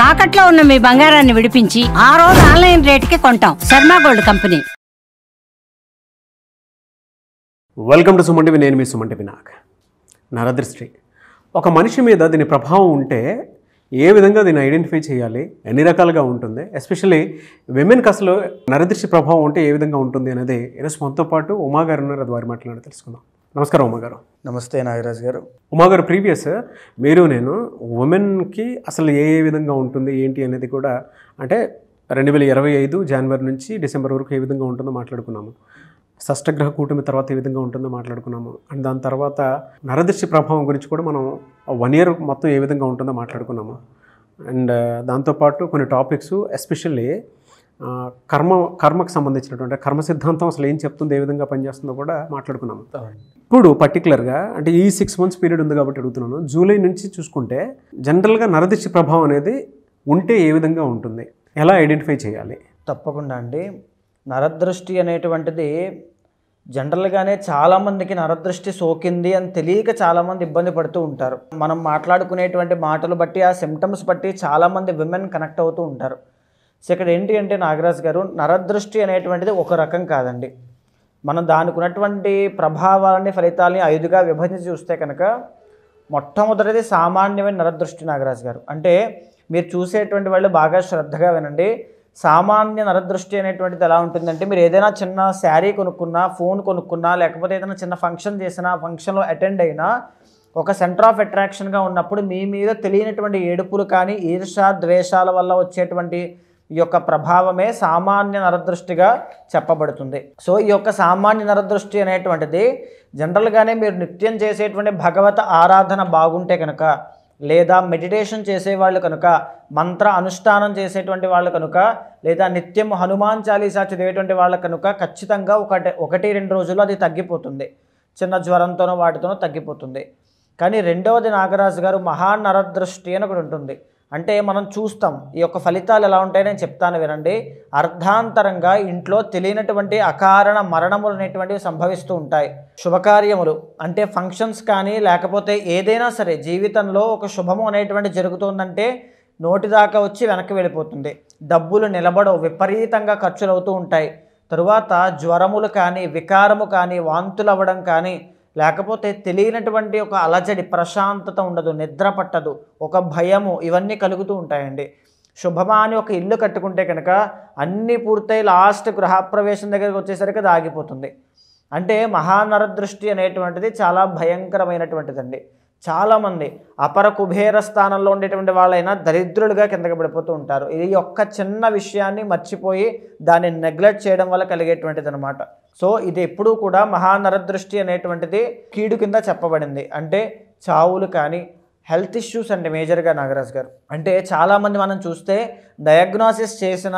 తాకట్లో ఉన్న మీ బంగారాన్ని విడిపించి ఆ రోజు ఆన్లైన్ రేటుకి కొంటాం. Sharma gold company. Welcome to Suman TV. నేను మీ సుమన్ టీవీ. నరదృష్టి ఒక మనిషి మీద దీని ప్రభావం ఉంటే ఏ విధంగా దీన్ని ఐడెంటిఫై చేయాలి, ఎన్ని రకాలుగా ఉంటుంది, ఎస్పెషల్లీ విమెన్కి అసలు నరదృష్టి ప్రభావం ఉంటే ఏ విధంగా ఉంటుంది అనేది ఈరోజు మనతో పాటు ఉమా గారు ఉన్నారు. అది వారి మాట్లాడి తెలుసుకుందాం. నమస్కారం ఉమా గారు. నమస్తే నాగరాజ్ గారు. ఉమా గారు, ప్రీవియస్ నేను ఉమెన్కి అసలు ఏ విధంగా ఉంటుంది ఏంటి అనేది కూడా అంటే 2025 జనవరి నుంచి డిసెంబర్ వరకు ఏ విధంగా ఉంటుందో మాట్లాడుకున్నాము. షష్టగ్రహ కూటమి తర్వాత ఏ విధంగా ఉంటుందో మాట్లాడుకున్నాము. అండ్ దాని తర్వాత నరదృష్టి ప్రభావం గురించి కూడా మనం 1 year మొత్తం ఏ విధంగా ఉంటుందో మాట్లాడుకున్నాము. అండ్ దాంతోపాటు కొన్ని టాపిక్స్ ఎస్పెషల్లీ కర్మకు సంబంధించినటువంటి కర్మ సిద్ధాంతం అసలు ఏం చెప్తుంది, ఏ విధంగా పనిచేస్తుందో కూడా మాట్లాడుకున్నాము. ఇప్పుడు పర్టికులర్గా అంటే ఈ 6 months పీరియడ్ ఉంది కాబట్టి అడుగుతున్నాను. జూలై నుంచి చూసుకుంటే జనరల్గా నరదృష్టి ప్రభావం అనేది ఉంటే ఏ విధంగా ఉంటుంది, ఎలా ఐడెంటిఫై చేయాలి? తప్పకుండా అండి. నరదృష్టి అనేటువంటిది జనరల్గానే చాలామందికి నరదృష్టి సోకింది అని తెలియక చాలామంది ఇబ్బంది పడుతూ ఉంటారు. మనం మాట్లాడుకునేటువంటి మాటలు బట్టి, ఆ సిమ్టమ్స్ బట్టి చాలామంది విమెన్ కనెక్ట్ అవుతూ ఉంటారు. సో ఇక్కడ ఏంటి అంటే నాగరాజ్ గారు, నరదృష్టి అనేటువంటిది ఒక రకం కాదండి. మనం దానికి ఉన్నటువంటి ప్రభావాలని, ఫలితాలని 5గా విభజించి చూస్తే కనుక మొట్టమొదటిది సామాన్యమైన నరదృష్టి నాగరాజ్ గారు. అంటే మీరు చూసేటువంటి వాళ్ళు బాగా శ్రద్ధగా వినండి. సామాన్య నరదృష్టి అనేటువంటిది ఎలా ఉంటుందంటే, మీరు ఏదైనా చిన్న శారీ కొనుక్కున్నా, ఫోన్ కొనుక్కున్నా, లేకపోతే ఏదైనా చిన్న ఫంక్షన్ చేసినా, ఫంక్షన్లో అటెండ్ అయినా ఒక సెంటర్ ఆఫ్ అట్రాక్షన్గా ఉన్నప్పుడు మీ మీద తెలియనటువంటి ఏడుపులు కానీ, ఈర్ష ద్వేషాల వల్ల వచ్చేటువంటి ఈ యొక్క ప్రభావమే సామాన్య నరదృష్టిగా చెప్పబడుతుంది. సో ఈ యొక్క సామాన్య నరదృష్టి అనేటువంటిది జనరల్గానే మీరు నిత్యం చేసేటువంటి భగవత ఆరాధన బాగుంటే కనుక, లేదా మెడిటేషన్ చేసేవాళ్ళు కనుక, మంత్ర అనుష్ఠానం చేసేటువంటి వాళ్ళు కనుక, లేదా నిత్యం హనుమాన్ చాలీసా చదివేటువంటి వాళ్ళ కనుక ఖచ్చితంగా 1-2 రోజుల్లో అది తగ్గిపోతుంది. చిన్న జ్వరంతోనో వాటితోనో తగ్గిపోతుంది. కానీ రెండవది నాగరాజు గారు, మహానరదృష్టి అని ఒకటి ఉంటుంది. అంటే మనం చూస్తాం ఈ యొక్క ఫలితాలు ఎలా ఉంటాయో నేను చెప్తాను వినండి. అర్ధాంతరంగా ఇంట్లో తెలియనటువంటి అకారణ మరణములు అనేటువంటివి సంభవిస్తూ ఉంటాయి. శుభకార్యములు అంటే ఫంక్షన్స్ కానీ, లేకపోతే ఏదైనా సరే జీవితంలో ఒక శుభము అనేటువంటి జరుగుతుందంటే నోటి దాకా వచ్చి వెనక్కి వెళ్ళిపోతుంది. డబ్బులు నిలబడవు, విపరీతంగా ఖర్చులు అవుతూ ఉంటాయి. తరువాత జ్వరములు కానీ, వికారము కానీ, వాంతులు అవ్వడం కానీ, లేకపోతే తెలియనటువంటి ఒక అలజడి, ప్రశాంతత ఉండదు, నిద్ర పట్టదు, ఒక భయము, ఇవన్నీ కలుగుతూ ఉంటాయండి. శుభమా అని ఒక ఇల్లు కట్టుకుంటే కనుక అన్నీ పూర్తయి లాస్ట్ గృహప్రవేశం దగ్గరికి వచ్చేసరికి అది ఆగిపోతుంది. అంటే మహానరదృష్టి అనేటువంటిది చాలా భయంకరమైనటువంటిదండి. చాలామంది అపర కుబేర స్థానంలో ఉండేటువంటి వాళ్ళైనా దరిద్రులుగా కిందకి పడిపోతూ ఉంటారు. ఈ యొక్క చిన్న విషయాన్ని మర్చిపోయి దాన్ని నెగ్లెక్ట్ చేయడం వల్ల కలిగేటువంటిది అనమాట. సో ఇది ఎప్పుడూ కూడా మహానరదృష్టి అనేటువంటిది కీడు కింద చెప్పబడింది. అంటే చావులు కానీ, హెల్త్ ఇష్యూస్ అంటే మేజర్గా నాగరాజ్ గారు. అంటే చాలామంది మనం చూస్తే డయాగ్నోసిస్ చేసిన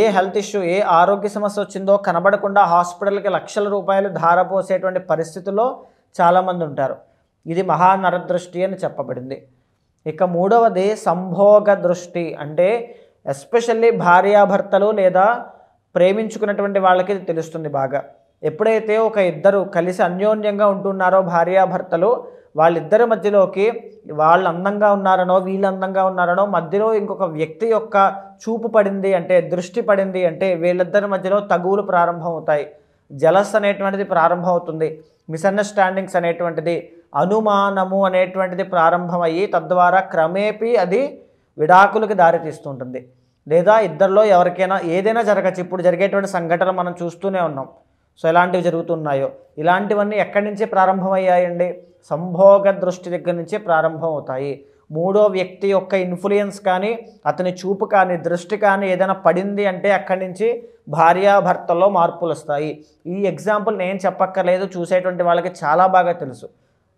ఏ హెల్త్ ఇష్యూ, ఏ ఆరోగ్య సమస్య వచ్చిందో కనబడకుండా హాస్పిటల్కి లక్షల రూపాయలు ధారపోసేటువంటి పరిస్థితుల్లో చాలామంది ఉంటారు. ఇది మహానరదృష్టి అని చెప్పబడింది. ఇక మూడవది సంభోగ దృష్టి. అంటే ఎస్పెషల్లీ భార్యాభర్తలు లేదా ప్రేమించుకున్నటువంటి వాళ్ళకి ఇది తెలుస్తుంది బాగా. ఎప్పుడైతే ఒక ఇద్దరు కలిసి అన్యోన్యంగా ఉంటున్నారో భార్యాభర్తలు, వాళ్ళిద్దరి మధ్యలోకి వాళ్ళు అందంగా ఉన్నారనో, వీళ్ళు అందంగా ఉన్నారనో, మధ్యలో ఇంకొక వ్యక్తి యొక్క చూపు పడింది అంటే, దృష్టి పడింది అంటే వీళ్ళిద్దరి మధ్యలో తగువులు ప్రారంభం అవుతాయి. జలస్ అనేటువంటిది ప్రారంభం అవుతుంది. మిస్అండర్స్టాండింగ్స్ అనేటువంటిది, అనుమానము అనేటువంటిది ప్రారంభమయ్యి తద్వారా క్రమేపీ అది విడాకులకు దారితీస్తుంటుంది. లేదా ఇద్దరిలో ఎవరికైనా ఏదైనా జరగచ్చు. ఇప్పుడు జరిగేటువంటి సంఘటనలు మనం చూస్తూనే ఉన్నాం. సో ఎలాంటివి జరుగుతున్నాయో ఇలాంటివన్నీ ఎక్కడి నుంచి ప్రారంభమయ్యాయండి? సంభోగ దృష్టి దగ్గర నుంచే ప్రారంభం అవుతాయి. మూడో వ్యక్తి యొక్క ఇన్ఫ్లుయెన్స్ కానీ, అతని చూపు కానీ, దృష్టి కానీ ఏదైనా పడింది అంటే అక్కడి నుంచి భార్యాభర్తల్లో మార్పులు వస్తాయి. ఈ ఎగ్జాంపుల్ నేను చెప్పక్కర్లేదు, చూసేటువంటి వాళ్ళకి చాలా బాగా తెలుసు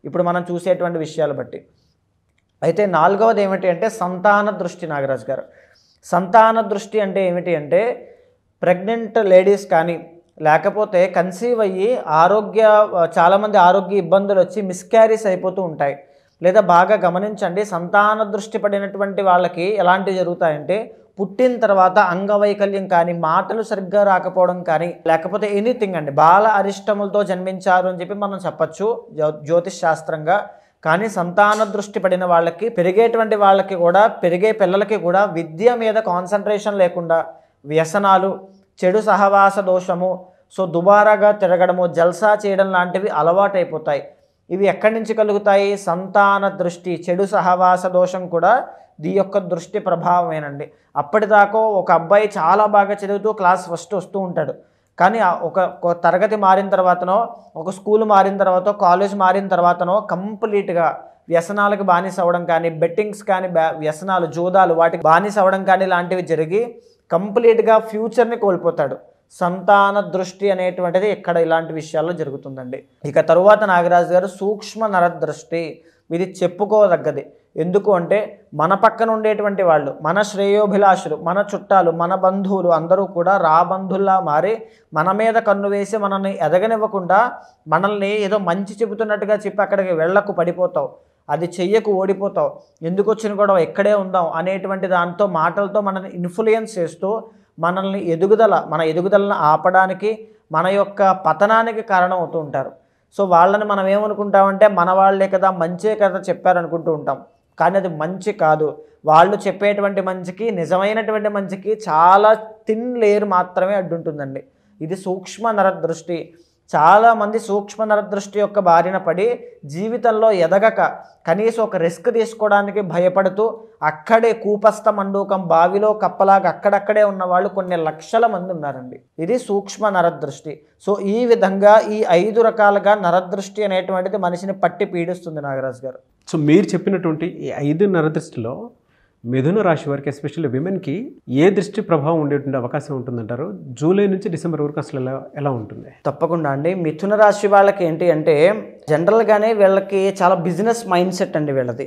ఇప్పుడు మనం చూసేటువంటి విషయాలు బట్టి. అయితే నాలుగవది ఏమిటి అంటే సంతాన దృష్టి నాగరాజ్ గారు. సంతాన దృష్టి అంటే ఏమిటి అంటే, ప్రెగ్నెంట్ లేడీస్ కానీ, లేకపోతే కన్సీవ్ అయ్యి చాలామంది ఆరోగ్య ఇబ్బందులు వచ్చి మిస్క్యారీస్ అయిపోతూ ఉంటాయి. లేదా బాగా గమనించండి, సంతాన దృష్టి పడినటువంటి వాళ్ళకి ఎలాంటివి జరుగుతాయంటే, పుట్టిన తర్వాత అంగవైకల్యం కానీ, మాటలు సరిగ్గా రాకపోవడం కానీ, లేకపోతే ఎనీథింగ్ అండి, బాల అరిష్టములతో జన్మించారు అని చెప్పి మనం చెప్పచ్చు జ్యోతిష్ శాస్త్రంగా. కానీ సంతాన దృష్టి పడిన వాళ్ళకి, పెరిగేటువంటి వాళ్ళకి కూడా, పెరిగే పిల్లలకి కూడా విద్య మీద కాన్సన్ట్రేషన్ లేకుండా వ్యసనాలు, చెడు సహవాస దోషము, సో దుబారాగా తిరగడము, జల్సా చేయడం లాంటివి అలవాటైపోతాయి. ఇవి ఎక్కడి నుంచి కలుగుతాయి? సంతాన దృష్టి, చెడు సహవాస దోషం కూడా దీ యొక్క దృష్టి ప్రభావమేనండి. అప్పటిదాకా ఒక అబ్బాయి చాలా బాగా చదువుతూ క్లాస్ ఫస్ట్ వస్తూ ఉంటాడు. కానీ ఒక తరగతి మారిన తర్వాతనో, ఒక స్కూల్ మారిన తర్వాత, కాలేజ్ మారిన తర్వాతనో కంప్లీట్గా వ్యసనాలకు బానిస అవ్వడం కానీ, బెట్టింగ్స్ కానీ, వ్యసనాలు, జూదాలు వాటికి బానిస అవ్వడం కానీ లాంటివి జరిగి కంప్లీట్గా ఫ్యూచర్ని కోల్పోతాడు. సంతాన దృష్టి అనేటువంటిది ఇక్కడ ఇలాంటి విషయాల్లో జరుగుతుందండి. ఇక తరువాత నాగరాజు గారు సూక్ష్మ నరదృష్టి. ఇది చెప్పుకోదగ్గది. ఎందుకు అంటే మన పక్కన ఉండేటువంటి వాళ్ళు, మన శ్రేయోభిలాషులు, మన చుట్టాలు, మన బంధువులు అందరూ కూడా రాబంధుల్లా మారి మన మీద కన్ను వేసి మనల్ని ఎదగనివ్వకుండా, మనల్ని ఏదో మంచి చెబుతున్నట్టుగా చెప్పి అక్కడికి వెళ్ళకు, పడిపోతావు, అది చెయ్యకు, ఓడిపోతావు, ఎందుకు వచ్చిన గొడవ, ఎక్కడే ఉందాం అనేటువంటి దాంతో, మాటలతో మనల్ని ఇన్ఫ్లుయెన్స్ చేస్తూ మనల్ని మన ఎదుగుదలను ఆపడానికి, మన యొక్క పతనానికి కారణం అవుతూ ఉంటారు. సో వాళ్ళని మనం ఏమనుకుంటామంటే మన వాళ్ళే కదా, మంచే కదా చెప్పారనుకుంటూ ఉంటాం. కానీ అది మంచి కాదు. వాళ్ళు చెప్పేటువంటి మంచికి, నిజమైనటువంటి మంచికి చాలా థిన్ లేయర్ మాత్రమే అడ్డుంటుందండి. ఇది సూక్ష్మ నరదృష్టి. చాలామంది సూక్ష్మ నరదృష్టి యొక్క బారిన పడి జీవితంలో ఎదగక, కనీసం ఒక రిస్క్ తీసుకోవడానికి భయపడుతూ అక్కడే కూపస్థ మండూకం, బావిలో కప్పలాగా అక్కడక్కడే ఉన్న వాళ్ళు కొన్ని లక్షల మంది ఉన్నారండి. ఇది సూక్ష్మ నరదృష్టి. సో ఈ విధంగా ఈ 5 రకాలుగా నరదృష్టి అనేటువంటిది మనిషిని పట్టి పీడిస్తుంది నాగరాజు గారు. సో మీరు చెప్పినటువంటి ఈ 5 నరదృష్టిలో మిథున రాశి వారికి, ఎస్పెషల్లీ విమెన్కి ఏ దృష్టి ప్రభావం ఉండేటువంటి అవకాశం ఉంటుందంటారు? జూలై నుంచి డిసెంబర్ వరకు అసలు ఎలా ఉంటుంది? తప్పకుండా అండి. మిథున రాశి వాళ్ళకి ఏంటి అంటే జనరల్గానే వీళ్ళకి చాలా బిజినెస్ మైండ్ సెట్ అండి. వీళ్ళది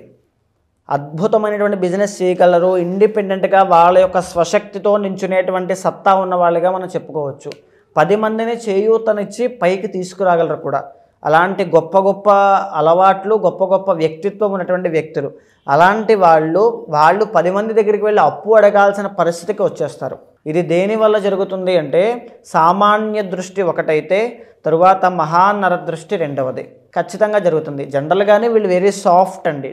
అద్భుతమైనటువంటి బిజినెస్ చేయగలరు. ఇండిపెండెంట్గా వాళ్ళ యొక్క స్వశక్తితో నించునేటువంటి సత్తా ఉన్న వాళ్ళుగా మనం చెప్పుకోవచ్చు. 10 మందిని చేయూతనిచ్చి పైకి తీసుకురాగలరు కూడా. అలాంటి గొప్ప గొప్ప అలవాట్లు, గొప్ప గొప్ప వ్యక్తిత్వం ఉన్నటువంటి వ్యక్తులు. అలాంటి వాళ్ళు 10 మంది దగ్గరికి వెళ్ళి అప్పు అడగాల్సిన పరిస్థితికి వచ్చేస్తారు. ఇది దేనివల్ల జరుగుతుంది అంటే సామాన్య దృష్టి ఒకటైతే, తరువాత మహానరదృష్టి రెండవది ఖచ్చితంగా జరుగుతుంది. జనరల్గానే వీళ్ళు వెరీ సాఫ్ట్ అండి,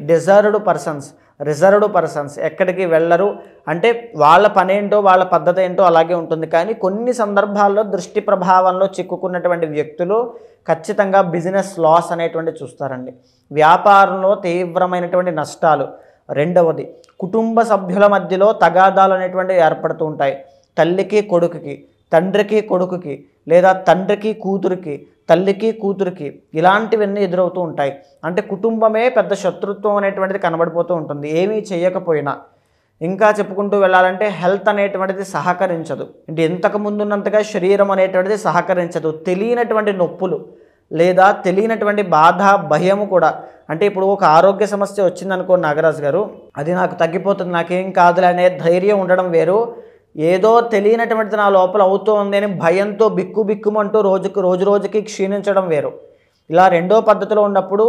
రిజర్వ్డ్ పర్సన్స్, ఎక్కడికి వెళ్ళరు. అంటే వాళ్ళ పనేంటో, వాళ్ళ పద్ధతి ఏంటో అలాగే ఉంటుంది. కానీ కొన్ని సందర్భాల్లో దృష్టి ప్రభావంలో చిక్కుకున్నటువంటి వ్యక్తులు ఖచ్చితంగా బిజినెస్ లాస్ అనేటువంటి చూస్తారండి. వ్యాపారంలో తీవ్రమైనటువంటి నష్టాలు. రెండవది కుటుంబ సభ్యుల మధ్యలో తగాదాలు అనేటువంటివి ఏర్పడుతూ ఉంటాయి. తల్లికి కొడుకుకి, తండ్రికి కొడుకుకి, లేదా తండ్రికి కూతురికి, తల్లికి కూతురికి, ఇలాంటివన్నీ ఎదురవుతూ ఉంటాయి. అంటే కుటుంబమే పెద్ద శత్రుత్వం అనేటువంటిది కనబడిపోతూ ఉంటుంది ఏమీ చేయకపోయినా. ఇంకా చెప్పుకుంటూ వెళ్ళాలంటే హెల్త్ అనేటువంటిది సహకరించదు. అంటే ఇంతకు ముందున్నంతగా శరీరం అనేటువంటిది సహకరించదు. తెలియనటువంటి నొప్పులు లేదా తెలియనటువంటి బాధ, భయము కూడా. అంటే ఇప్పుడు ఒక ఆరోగ్య సమస్య వచ్చిందనుకో నాగరాజు గారు, అది నాకు తగ్గిపోతుంది, నాకేం కాదులే అనే ధైర్యం ఉండడం వేరు. ఏదో తెలియనటువంటిది నా లోపల అవుతోంది అని భయంతో బిక్కుమంటూ రోజుకి క్షీణించడం వేరు. ఇలా రెండో పద్ధతిలో ఉన్నప్పుడు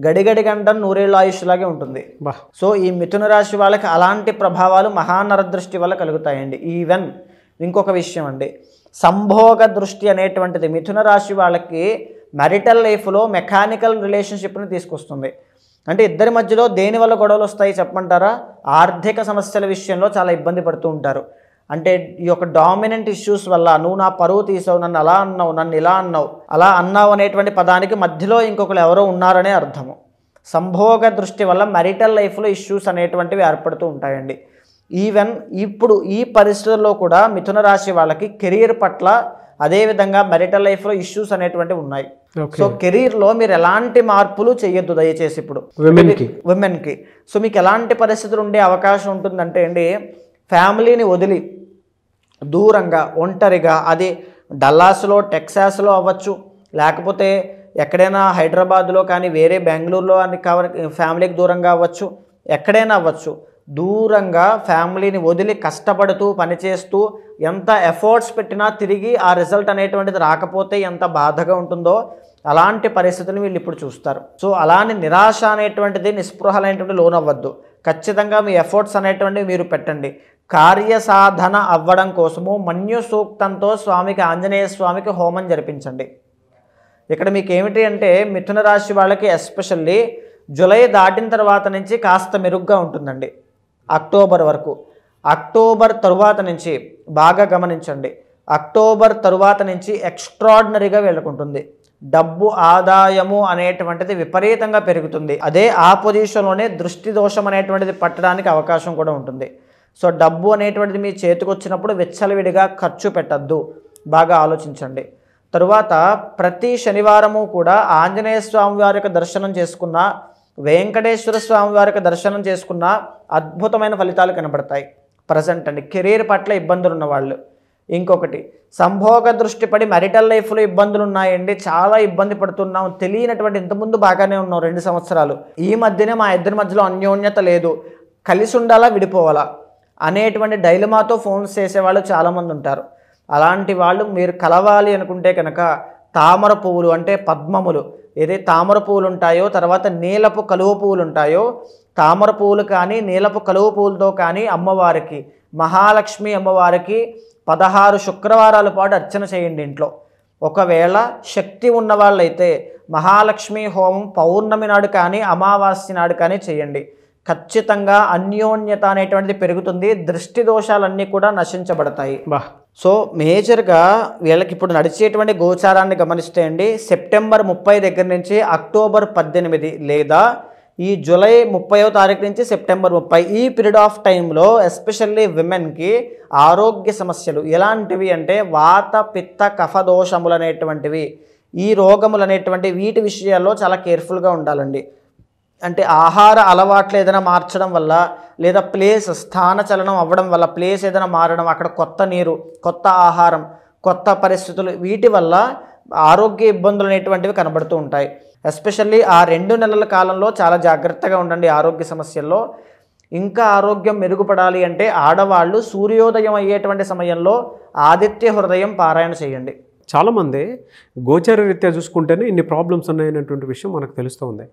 గడిగడి గంటం 100 ఏళ్ళ ఆయుష్లాగే ఉంటుంది. సో ఈ మిథున రాశి వాళ్ళకి అలాంటి ప్రభావాలు మహానరదృష్టి వల్ల కలుగుతాయండి. ఈవెన్ ఇంకొక విషయం అండి, సంభోగ దృష్టి అనేటువంటిది మిథున రాశి వాళ్ళకి మ్యారిటల్ లైఫ్లో మెకానికల్ రిలేషన్షిప్ని తీసుకొస్తుంది. అంటే ఇద్దరి మధ్యలో దేనివల్ల గొడవలు వస్తాయి చెప్పమంటారా? ఆర్థిక సమస్యల విషయంలో చాలా ఇబ్బంది పడుతూ ఉంటారు. అంటే ఈ యొక్క డామినెంట్ ఇష్యూస్ వల్ల, నువ్వు నా పరువు తీసావు, నన్ను అలా అన్నావు, నన్ను ఇలా అన్నావు, అలా అన్నావు అనేటువంటి పదానికి మధ్యలో ఇంకొకరు ఎవరో ఉన్నారనే అర్థము. సంభోగ దృష్టి వల్ల మ్యారిటల్ లైఫ్లో ఇష్యూస్ అనేటువంటివి ఏర్పడుతూ ఉంటాయండి. ఈవెన్ ఇప్పుడు ఈ పరిస్థితుల్లో కూడా మిథున రాశి వాళ్ళకి కెరీర్ పట్ల, అదేవిధంగా మ్యారిటల్ లైఫ్లో ఇష్యూస్ అనేటువంటివి ఉన్నాయి. సో కెరీర్లో మీరు ఎలాంటి మార్పులు చేయొద్దు దయచేసి. ఇప్పుడు విమెన్కి సో మీకు ఎలాంటి పరిస్థితులు ఉండే అవకాశం ఉంటుందంటే అండి, ఫ్యామిలీని వదిలి దూరంగా ఒంటరిగా, అది డల్లాస్లో, టెక్సాస్లో అవ్వచ్చు, లేకపోతే ఎక్కడైనా హైదరాబాద్లో కానీ, వేరే బెంగళూరులో అని ఫ్యామిలీకి దూరంగా అవ్వచ్చు, ఎక్కడైనా అవ్వచ్చు, దూరంగా ఫ్యామిలీని వదిలి కష్టపడుతూ పనిచేస్తూ ఎంత ఎఫర్ట్స్ పెట్టినా తిరిగి ఆ రిజల్ట్ అనేటువంటిది రాకపోతే ఎంత బాధగా ఉంటుందో అలాంటి పరిస్థితులు వీళ్ళు ఇప్పుడు చూస్తారు. సో అలానే నిరాశ అనేటువంటిది, నిస్పృహ అనేటువంటి లోనవ్వద్దు. ఖచ్చితంగా మీ ఎఫర్ట్స్ అనేటువంటివి మీరు పెట్టండి. కార్యసాధన అవ్వడం కోసము మన్యు సూక్తంతో ఆంజనేయ స్వామికి హోమం జరిపించండి. ఇక్కడ మీకు ఏమిటి అంటే మిథున రాశి వాళ్ళకి ఎస్పెషల్లీ జూలై దాటిన తర్వాత నుంచి కాస్త మెరుగ్గా ఉంటుందండి అక్టోబర్ వరకు. అక్టోబర్ తరువాత నుంచి బాగా గమనించండి, అక్టోబర్ తరువాత నుంచి ఎక్స్ట్రాడినరీగా వెళ్ళకుంటుంది. డబ్బు ఆదాయము అనేటువంటిది విపరీతంగా పెరుగుతుంది. అదే ఆ పొజిషన్లోనే దృష్టి దోషం అనేటువంటిది పట్టడానికి అవకాశం కూడా ఉంటుంది. సో డబ్బు అనేటువంటిది మీ చేతికి వచ్చినప్పుడు విచ్చలవిడిగా ఖర్చు పెట్టద్దు, బాగా ఆలోచించండి. తరువాత ప్రతి శనివారము కూడా ఆంజనేయ స్వామి వారి యొక్క దర్శనం చేసుకున్న, వెంకటేశ్వర స్వామి వారి యొక్క దర్శనం చేసుకున్న అద్భుతమైన ఫలితాలు కనబడతాయి. ప్రజెంట్ అండి కెరీర్ పట్ల ఇబ్బందులు ఉన్నవాళ్ళు. ఇంకొకటి సంభోగ దృష్టి పడి మ్యారిటల్ లైఫ్లో ఇబ్బందులు ఉన్నాయండి, చాలా ఇబ్బంది పడుతున్నాం, తెలియనటువంటి ఇంతకుముందు బాగానే ఉన్నాం 2 సంవత్సరాలు, ఈ మధ్యనే మా ఇద్దరి మధ్యలో అన్యోన్యత లేదు, కలిసి ఉండాలా విడిపోవాలా అనేటువంటి డైలమాతో ఫోన్స్ చేసేవాళ్ళు చాలామంది ఉంటారు. అలాంటి వాళ్ళు మీరు కలవాలి అనుకుంటే కనుక తామర పువ్వులు అంటే పద్మములు, ఏదైతే తామర పువ్వులు ఉంటాయో, తర్వాత నీలపు కలువ పువ్వులు ఉంటాయో, తామర పువ్వులు కానీ నీలపు కలువ పువ్వులతో కానీ అమ్మవారికి, మహాలక్ష్మి అమ్మవారికి 16 శుక్రవారాల పాటు అర్చన చేయండి ఇంట్లో. ఒకవేళ శక్తి ఉన్న వాళ్ళైతే మహాలక్ష్మి హోమం పౌర్ణమి నాడు కానీ అమావాస్య నాడు కానీ చేయండి. ఖచ్చితంగా అన్యోన్యత అనేటువంటిది పెరుగుతుంది, దృష్టి దోషాలన్నీ కూడా నశించబడతాయి. సో మేజర్గా వీళ్ళకి ఇప్పుడు నడిచేటువంటి గోచారాన్ని గమనిస్తే అండి, సెప్టెంబర్ 30 దగ్గర నుంచి అక్టోబర్ 18 లేదా ఈ జూలై 30వ తారీఖు నుంచి సెప్టెంబర్ 30 ఈ పీరియడ్ ఆఫ్ టైంలో ఎస్పెషల్లీ విమెన్కి ఆరోగ్య సమస్యలు ఎలాంటివి అంటే వాత పిత్త కఫ దోషములు అనేటువంటివి, ఈ రోగములు అనేటువంటి వీటి విషయాల్లో చాలా కేర్ఫుల్గా ఉండాలండి. అంటే ఆహార అలవాట్లు ఏదైనా మార్చడం వల్ల, లేదా ప్లేస్ స్థాన చలనం అవ్వడం వల్ల, ప్లేస్ ఏదైనా మారడం, అక్కడ కొత్త నీరు, కొత్త ఆహారం, కొత్త పరిస్థితులు, వీటి వల్ల ఆరోగ్య ఇబ్బందులు అనేటువంటివి కనబడుతూ ఉంటాయి. ఎస్పెషల్లీ ఆ 2 నెలల కాలంలో చాలా జాగ్రత్తగా ఉండండి ఆరోగ్య సమస్యల్లో. ఇంకా ఆరోగ్యం మెరుగుపడాలి అంటే ఆడవాళ్ళు సూర్యోదయం అయ్యేటువంటి సమయంలో ఆదిత్య హృదయం పారాయణ చేయండి. చాలామంది గోచర రీత్యా చూసుకుంటేనే ఇన్ని ప్రాబ్లమ్స్ ఉన్నాయనేటువంటి విషయం మనకు తెలుస్తూ ఉంది.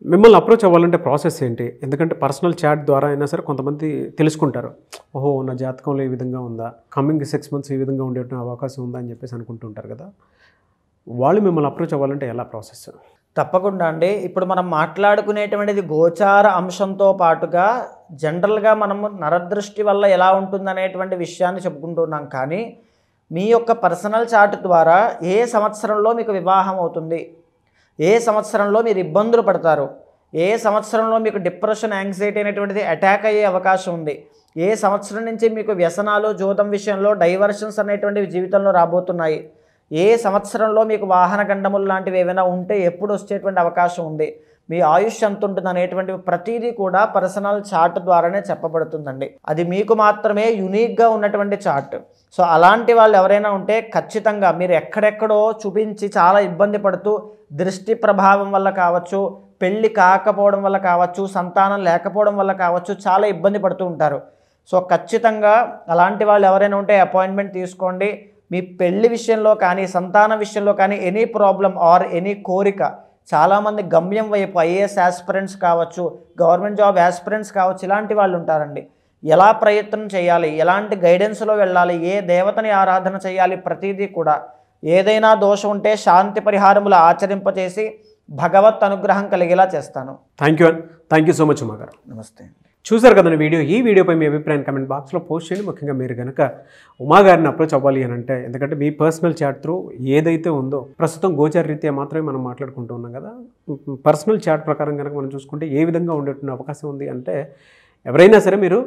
మిమ్మల్ని అప్రోచ్ అవ్వాలంటే ప్రాసెస్ ఏంటి? ఎందుకంటే పర్సనల్ చాట్ ద్వారా అయినా సరే కొంతమంది తెలుసుకుంటారు, ఓహో నా జాతకంలో ఈ విధంగా ఉందా, కమింగ్ 6 మంత్స్ ఈ విధంగా ఉండే అవకాశం ఉందా అని చెప్పేసి అనుకుంటుంటారు కదా. వాళ్ళు మిమ్మల్ని అప్రోచ్ అవ్వాలంటే ఎలా ప్రాసెస్? తప్పకుండా అండి. ఇప్పుడు మనం మాట్లాడుకునేటువంటిది గోచార అంశంతో పాటుగా జనరల్గా మనము నరదృష్టి వల్ల ఎలా ఉంటుందనేటువంటి విషయాన్ని చెప్పుకుంటున్నాం. కానీ మీ యొక్క పర్సనల్ చార్ట్ ద్వారా ఏ సంవత్సరంలో మీకు వివాహం అవుతుంది, ఏ సంవత్సరంలో మీరు ఇబ్బందులు పడతారు, ఏ సంవత్సరంలో మీకు డిప్రెషన్ యాంగ్జైటీ అనేటువంటిది అటాక్ అయ్యే అవకాశం ఉంది, ఏ సంవత్సరం నుంచి మీకు వ్యసనాలు జోదం విషయంలో డైవర్షన్స్ అనేటువంటివి జీవితంలో రాబోతున్నాయి, ఏ సంవత్సరంలో మీకు వాహన గండములు లాంటివి ఏమైనా ఉంటే ఎప్పుడు వచ్చేటువంటి అవకాశం ఉంది, మీ ఆయుష్ ఎంత ఉంటుంది అనేటువంటి ప్రతిదీ కూడా పర్సనల్ చార్ట్ ద్వారానే చెప్పబడుతుందండి. అది మీకు మాత్రమే యునిక్గా ఉన్నటువంటి చార్ట్. సో అలాంటి వాళ్ళు ఎవరైనా ఉంటే ఖచ్చితంగా మీరు ఎక్కడెక్కడో చూపించి చాలా ఇబ్బంది పడుతూ, దృష్టి ప్రభావం వల్ల కావచ్చు, పెళ్ళి కాకపోవడం వల్ల కావచ్చు, సంతానం లేకపోవడం వల్ల కావచ్చు, చాలా ఇబ్బంది పడుతూ ఉంటారు. సో ఖచ్చితంగా అలాంటి వాళ్ళు ఎవరైనా ఉంటే అపాయింట్మెంట్ తీసుకోండి. మీ పెళ్లి విషయంలో కానీ సంతానం విషయంలో కానీ ఎనీ ప్రాబ్లం ఆర్ ఎనీ కోరిక, చాలామంది గమ్యం వైపు ఐఏఎస్ యాస్పిరెంట్స్ కావచ్చు, గవర్నమెంట్ జాబ్ యాస్పిరెంట్స్ కావచ్చు, ఇలాంటి వాళ్ళు ఉంటారండి. ఎలా ప్రయత్నం చేయాలి, ఎలాంటి గైడెన్స్లో వెళ్ళాలి, ఏ దేవతని ఆరాధన చేయాలి, ప్రతిదీ కూడా ఏదైనా దోషం ఉంటే శాంతి పరిహారములు ఆచరింపచేసి భగవత్ అనుగ్రహం కలిగేలా చేస్తాను. Thank you so much Uma గారు. నమస్తే. చూసారు కదండి వీడియో. ఈ వీడియోపై మీ అభిప్రాయం కమెంట్ బాక్స్లో పోస్ట్ చేయండి. ముఖ్యంగా మీరు కనుక ఉమా గారిని అప్రోచ్ అవ్వాలి అని అంటే, ఎందుకంటే మీ పర్సనల్ చాట్ త్రూ ఏదైతే ఉందో, ప్రస్తుతం గోచార రీత్యా మాత్రమే మనం మాట్లాడుకుంటూ ఉన్నాం కదా, పర్సనల్ చాట్ ప్రకారం కనుక మనం చూసుకుంటే ఏ విధంగా ఉండేటువంటి అవకాశం ఉంది అంటే, ఎవరైనా సరే మీరు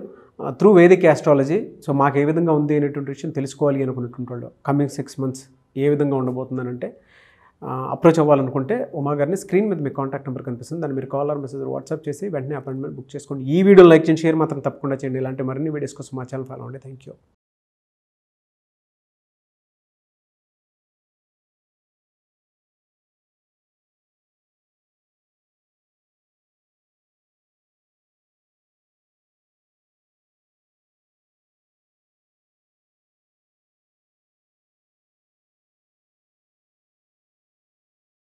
త్రూ వేదిక్ ఆస్ట్రాలజీ, సో మాకు ఏ విధంగా ఉంది అనేటువంటి విషయం తెలుసుకోవాలి అనుకున్నటువంటి వాళ్ళు కమింగ్ 6 మంత్స్ ఏ విధంగా ఉండబోతుందని అంటే అప్రోచ్ అవ్వాలనుకుంటే ఉమా గారిని స్క్రీన్ మీద మీ కాంటాక్ట్ నెంబర్ కనిపిస్తుంది, దాన్ని మీరు కాల్ ఆర్ మెసేజ్ వాట్సాప్ చేసి వెంటనే అపాయింట్మెంట్ బుక్ చేసుకోండి. ఈ వీడియో లైక్ చేయండి, షేర్ మాత్రం తప్పకుండా చేయండి. ఇలాంటి మరిన్ని వీడియోస్ కోసం మా ఛానల్ ఫాలో అవ్వండి. Thank you.